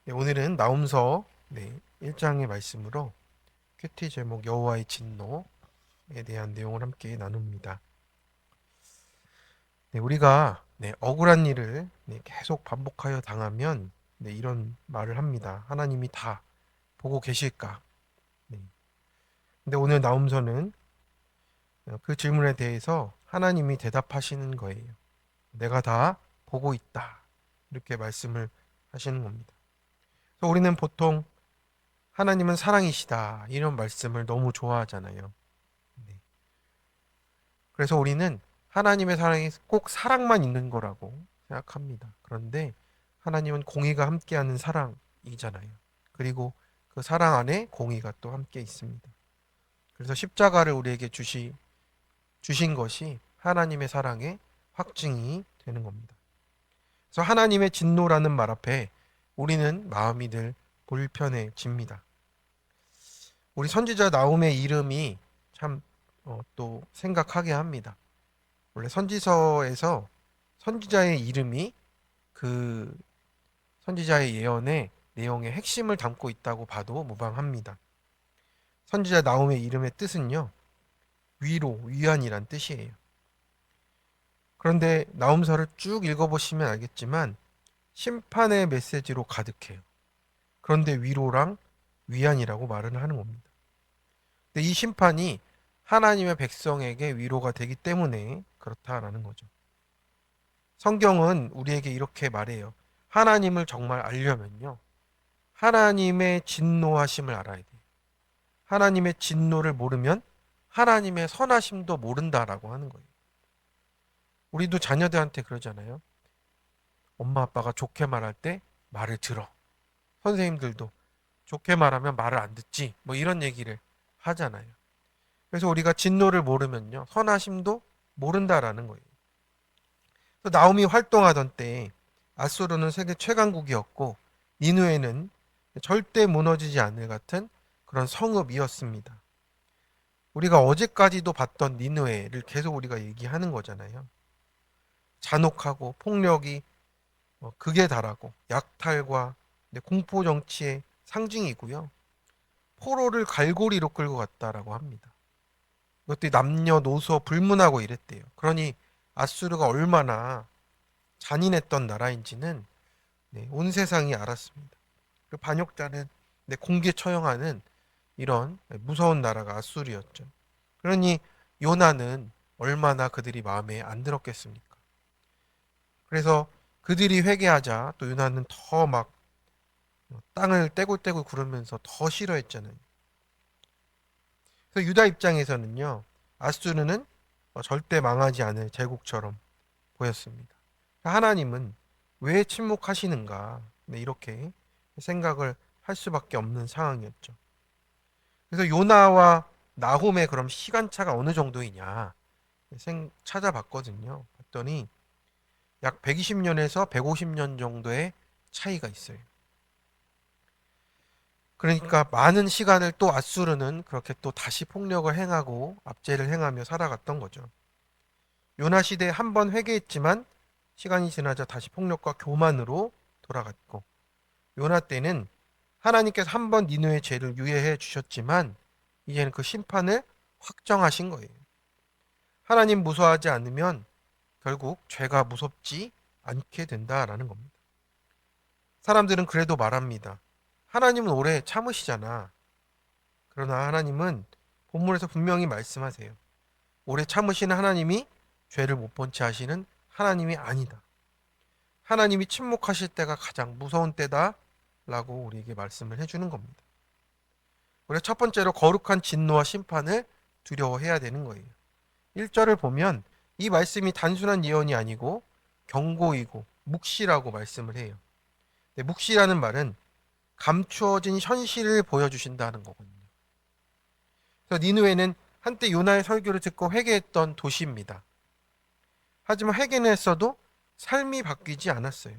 네, 오늘은 나훔서 1장의 말씀으로 큐티 제목 여호와의 진노에 대한 내용을 함께 나눕니다. 우리가 억울한 일을 계속 반복하여 당하면 이런 말을 합니다. 하나님이 다 보고 계실까? 네. 근데 오늘 나훔서는 그 질문에 대해서 하나님이 대답하시는 거예요. 내가 다 보고 있다. 이렇게 말씀을 하시는 겁니다. 그래서 우리는 보통 하나님은 사랑이시다. 이런 말씀을 너무 좋아하잖아요. 네. 그래서 우리는 하나님의 사랑이 꼭 사랑만 있는 거라고 생각합니다. 그런데 하나님은 공의가 함께하는 사랑이잖아요. 그리고 그 사랑 안에 공의가 또 함께 있습니다. 그래서 십자가를 우리에게 주신 것이 하나님의 사랑의 확증이 되는 겁니다. 그래서 하나님의 진노라는 말 앞에 우리는 마음이 늘 불편해집니다. 우리 선지자 나홈의 이름이 참 또 생각하게 합니다. 원래 선지서에서 선지자의 이름이 그 선지자의 예언의 내용의 핵심을 담고 있다고 봐도 무방합니다. 선지자 나홈의 이름의 뜻은요, 위로, 위안이란 뜻이에요. 그런데 나홈서를 쭉 읽어보시면 알겠지만 심판의 메시지로 가득해요. 그런데 위로랑 위안이라고 말을 하는 겁니다. 근데 이 심판이 하나님의 백성에게 위로가 되기 때문에 그렇다라는 거죠. 성경은 우리에게 이렇게 말해요. 하나님을 정말 알려면요. 하나님의 진노하심을 알아야 돼요. 하나님의 진노를 모르면 하나님의 선하심도 모른다라고 하는 거예요. 우리도 자녀들한테 그러잖아요. 엄마 아빠가 좋게 말할 때 말을 들어. 선생님들도 좋게 말하면 말을 안 듣지. 뭐 이런 얘기를 하잖아요. 그래서 우리가 진노를 모르면요. 선하심도 모른다라는 거예요. 나홈이 활동하던 때 아수르는 세계 최강국이었고 니누에는 절대 무너지지 않을 같은 그런 성읍이었습니다. 우리가 어제까지도 봤던 니누에를 계속 우리가 얘기하는 거잖아요. 잔혹하고 폭력이 극에 달하고 약탈과 공포 정치의 상징이고요. 포로를 갈고리로 끌고 갔다라고 합니다. 이것들이 남녀노소 불문하고 이랬대요. 그러니 아수르가 얼마나 잔인했던 나라인지는 온 세상이 알았습니다. 그 반역자는 공개 처형하는 이런 무서운 나라가 아수르였죠. 그러니 요나는 얼마나 그들이 마음에 안 들었겠습니까? 그래서 그들이 회개하자 또 요나는 더 막 땅을 떼굴떼굴 구르면서 더 싫어했잖아요. 그래서 유다 입장에서는요, 아수르는 절대 망하지 않을 제국처럼 보였습니다. 하나님은 왜 침묵하시는가? 이렇게 생각을 할 수밖에 없는 상황이었죠. 그래서 요나와 나홈의 그럼 시간차가 어느 정도이냐 찾아봤거든요. 봤더니 약 120년에서 150년 정도의 차이가 있어요. 그러니까 많은 시간을 또 아수르는 그렇게 또 다시 폭력을 행하고 압제를 행하며 살아갔던 거죠. 요나 시대에 한 번 회개했지만 시간이 지나자 다시 폭력과 교만으로 돌아갔고, 요나 때는 하나님께서 한 번 니느웨의 죄를 유예해 주셨지만 이제는 그 심판을 확정하신 거예요. 하나님 무서워하지 않으면 결국 죄가 무섭지 않게 된다라는 겁니다. 사람들은 그래도 말합니다. 하나님은 오래 참으시잖아. 그러나 하나님은 본문에서 분명히 말씀하세요. 오래 참으시는 하나님이 죄를 못 본 채 하시는 하나님이 아니다. 하나님이 침묵하실 때가 가장 무서운 때다라고 우리에게 말씀을 해주는 겁니다. 우리가 첫 번째로 거룩한 진노와 심판을 두려워해야 되는 거예요. 1절을 보면 이 말씀이 단순한 예언이 아니고 경고이고 묵시라고 말씀을 해요. 묵시라는 말은 감추어진 현실을 보여주신다는 거거든요. 그래서 니느웨는 한때 요나의 설교를 듣고 회개했던 도시입니다. 하지만 회개는 했어도 삶이 바뀌지 않았어요.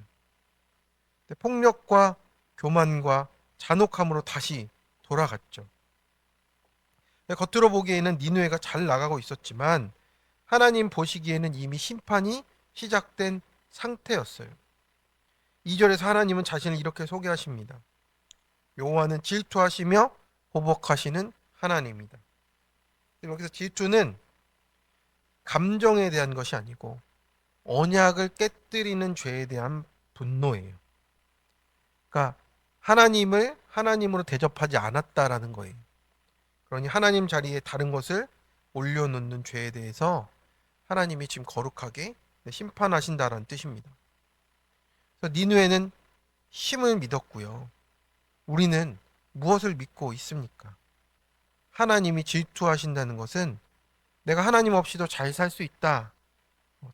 폭력과 교만과 잔혹함으로 다시 돌아갔죠. 겉으로 보기에는 니느웨가 잘 나가고 있었지만 하나님 보시기에는 이미 심판이 시작된 상태였어요. 2절에서 하나님은 자신을 이렇게 소개하십니다. 여호와는 질투하시며 보복하시는 하나님이다. 여기서 질투는 감정에 대한 것이 아니고 언약을 깨뜨리는 죄에 대한 분노예요. 그러니까 하나님을 하나님으로 대접하지 않았다라는 거예요. 그러니 하나님 자리에 다른 것을 올려놓는 죄에 대해서 하나님이 지금 거룩하게 심판하신다라는 뜻입니다. 그래서 니느웨는 힘을 믿었고요. 우리는 무엇을 믿고 있습니까? 하나님이 질투하신다는 것은 내가 하나님 없이도 잘 살 수 있다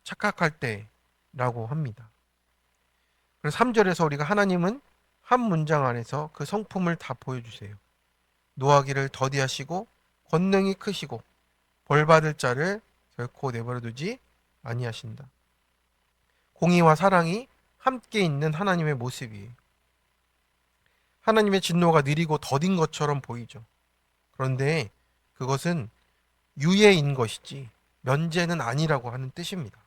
착각할 때라고 합니다. 그래서 3절에서 우리가 하나님은 한 문장 안에서 그 성품을 다 보여주세요. 노하기를 더디하시고 권능이 크시고 벌받을 자를 결코 내버려두지 아니하신다. 공의와 사랑이 함께 있는 하나님의 모습이에요. 하나님의 진노가 느리고 더딘 것처럼 보이죠. 그런데 그것은 유예인 것이지 면제는 아니라고 하는 뜻입니다.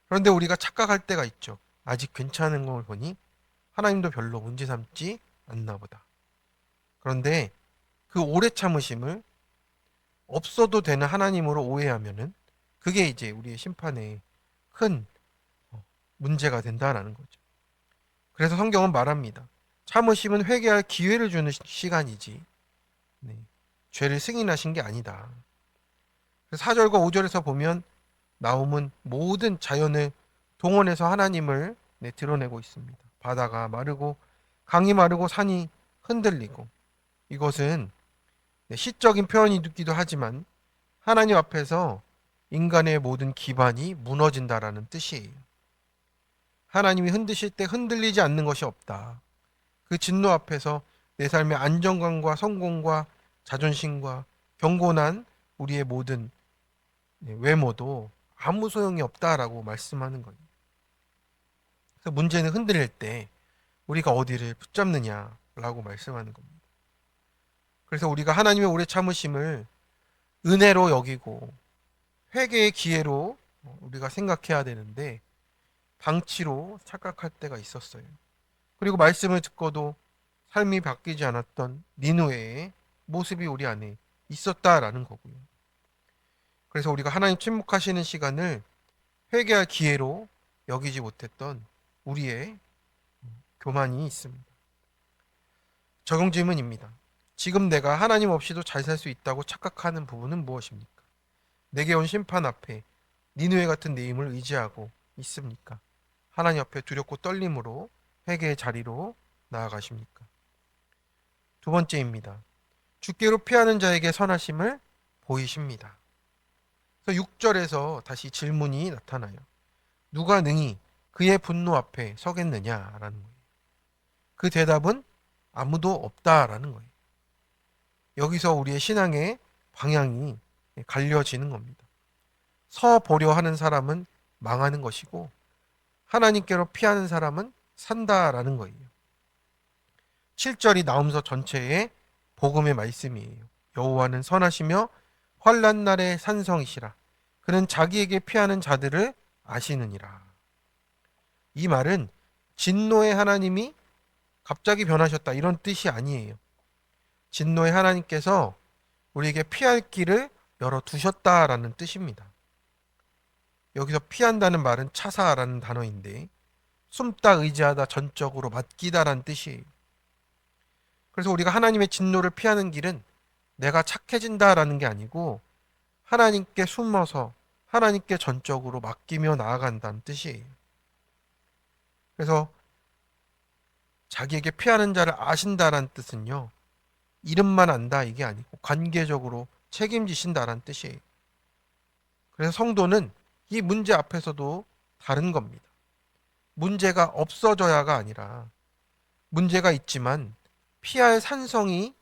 그런데 우리가 착각할 때가 있죠. 아직 괜찮은 걸 보니 하나님도 별로 문제 삼지 않나 보다. 그런데 그 오래 참으심을 없어도 되는 하나님으로 오해하면은 그게 이제 우리의 심판에 큰 문제가 된다라는 거죠. 그래서 성경은 말합니다. 참으심은 회개할 기회를 주는 시간이지 죄를 승인하신 게 아니다. 4절과 5절에서 보면 나움은 모든 자연을 동원해서 하나님을 드러내고 있습니다. 바다가 마르고 강이 마르고 산이 흔들리고 이것은 시적인 표현이기도 하지만 하나님 앞에서 인간의 모든 기반이 무너진다라는 뜻이에요. 하나님이 흔드실 때 흔들리지 않는 것이 없다. 그 진노 앞에서 내 삶의 안정감과 성공과 자존심과 경건한 우리의 모든 외모도 아무 소용이 없다라고 말씀하는 거예요. 그래서 문제는 흔들릴 때 우리가 어디를 붙잡느냐라고 말씀하는 겁니다. 그래서 우리가 하나님의 오래 참으심을 은혜로 여기고 회개의 기회로 우리가 생각해야 되는데 방치로 착각할 때가 있었어요. 그리고 말씀을 듣고도 삶이 바뀌지 않았던 니느웨의 모습이 우리 안에 있었다라는 거고요. 그래서 우리가 하나님 침묵하시는 시간을 회개할 기회로 여기지 못했던 우리의 교만이 있습니다. 적용 질문입니다. 지금 내가 하나님 없이도 잘 살 수 있다고 착각하는 부분은 무엇입니까? 내게 온 심판 앞에 니느웨 같은 내 힘을 의지하고 있습니까? 하나님 앞에 두렵고 떨림으로 회개의 자리로 나아가십니까? 두 번째입니다. 주께로 피하는 자에게 선하심을 보이십니다. 그래서 6절에서 다시 질문이 나타나요. 누가 능히 그의 분노 앞에 서겠느냐라는 거예요. 그 대답은 아무도 없다라는 거예요. 여기서 우리의 신앙의 방향이 갈려지는 겁니다. 서 보려 하는 사람은 망하는 것이고 하나님께로 피하는 사람은 산다라는 거예요. 7절이 나음서 전체의 복음의 말씀이에요. 여호와는 선하시며 환난 날의 산성이시라. 그는 자기에게 피하는 자들을 아시느니라. 이 말은 진노의 하나님이 갑자기 변하셨다 이런 뜻이 아니에요. 진노의 하나님께서 우리에게 피할 길을 열어두셨다라는 뜻입니다. 여기서 피한다는 말은 차사라는 단어인데 숨다 의지하다 전적으로 맡기다라는 뜻이에요. 그래서 우리가 하나님의 진노를 피하는 길은 내가 착해진다라는 게 아니고 하나님께 숨어서 하나님께 전적으로 맡기며 나아간다는 뜻이에요. 그래서 자기에게 피하는 자를 아신다라는 뜻은요. 이름만 안다 이게 아니고 관계적으로 책임지신다라는 뜻이에요. 그래서 성도는 이 문제 앞에서도 다른 겁니다. 문제가 없어져야가 아니라 문제가 있지만 피할 산성이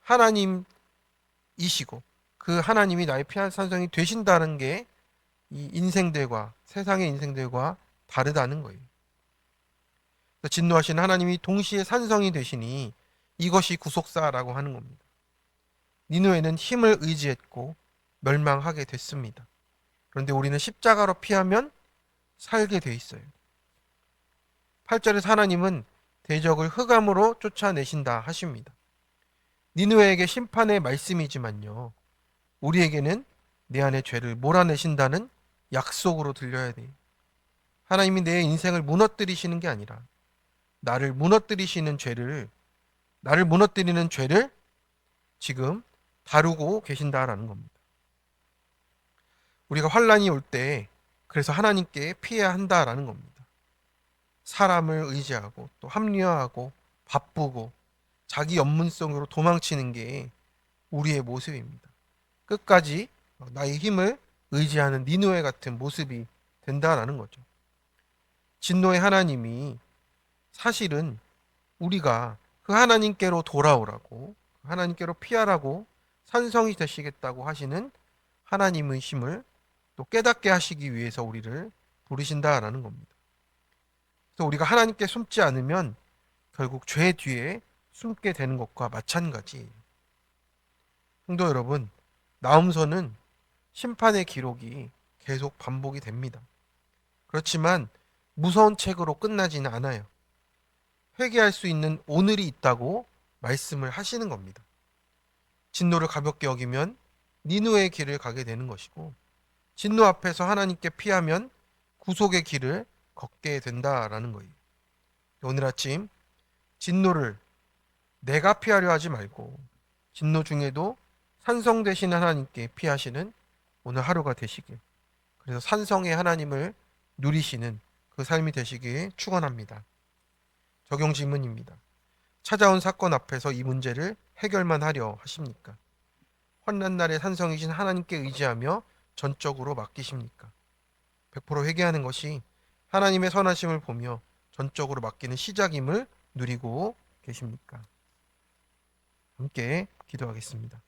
하나님이시고 그 하나님이 나의 피할 산성이 되신다는 게 이 인생들과 세상의 인생들과 다르다는 거예요. 진노하신 하나님이 동시에 산성이 되시니 이것이 구속사라고 하는 겁니다. 니느웨는 힘을 의지했고 멸망하게 됐습니다. 그런데 우리는 십자가로 피하면 살게 돼 있어요. 8절에서 하나님은 대적을 흑암으로 쫓아내신다 하십니다. 니느웨에게 심판의 말씀이지만요, 우리에게는 내 안의 죄를 몰아내신다는 약속으로 들려야 돼요. 하나님이 내 인생을 무너뜨리시는 게 아니라 나를 무너뜨리는 죄를 지금 다루고 계신다라는 겁니다. 우리가 환란이 올 때 그래서 하나님께 피해야 한다라는 겁니다. 사람을 의지하고 또 합리화하고 바쁘고 자기 연문성으로 도망치는 게 우리의 모습입니다. 끝까지 나의 힘을 의지하는 니느웨 같은 모습이 된다라는 거죠. 진노의 하나님이 사실은 우리가 그 하나님께로 돌아오라고, 하나님께로 피하라고 산성이 되시겠다고 하시는 하나님의 힘을 또 깨닫게 하시기 위해서 우리를 부르신다라는 겁니다. 그래서 우리가 하나님께 숨지 않으면 결국 죄 뒤에 숨게 되는 것과 마찬가지예요. 성도 여러분, 나음서는 심판의 기록이 계속 반복이 됩니다. 그렇지만 무서운 책으로 끝나지는 않아요. 회개할 수 있는 오늘이 있다고 말씀을 하시는 겁니다. 진노를 가볍게 여기면 니느웨의 길을 가게 되는 것이고, 진노 앞에서 하나님께 피하면 구속의 길을 걷게 된다라는 거예요. 오늘 아침 진노를 내가 피하려 하지 말고 진노 중에도 산성 되시는 하나님께 피하시는 오늘 하루가 되시길, 그래서 산성의 하나님을 누리시는 그 삶이 되시길 축원합니다. 적용 질문입니다. 찾아온 사건 앞에서 이 문제를 해결만 하려 하십니까? 환난 날에 산성이신 하나님께 의지하며 전적으로 맡기십니까? 100% 회개하는 것이 하나님의 선하심을 보며 전적으로 맡기는 시작임을 누리고 계십니까? 함께 기도하겠습니다.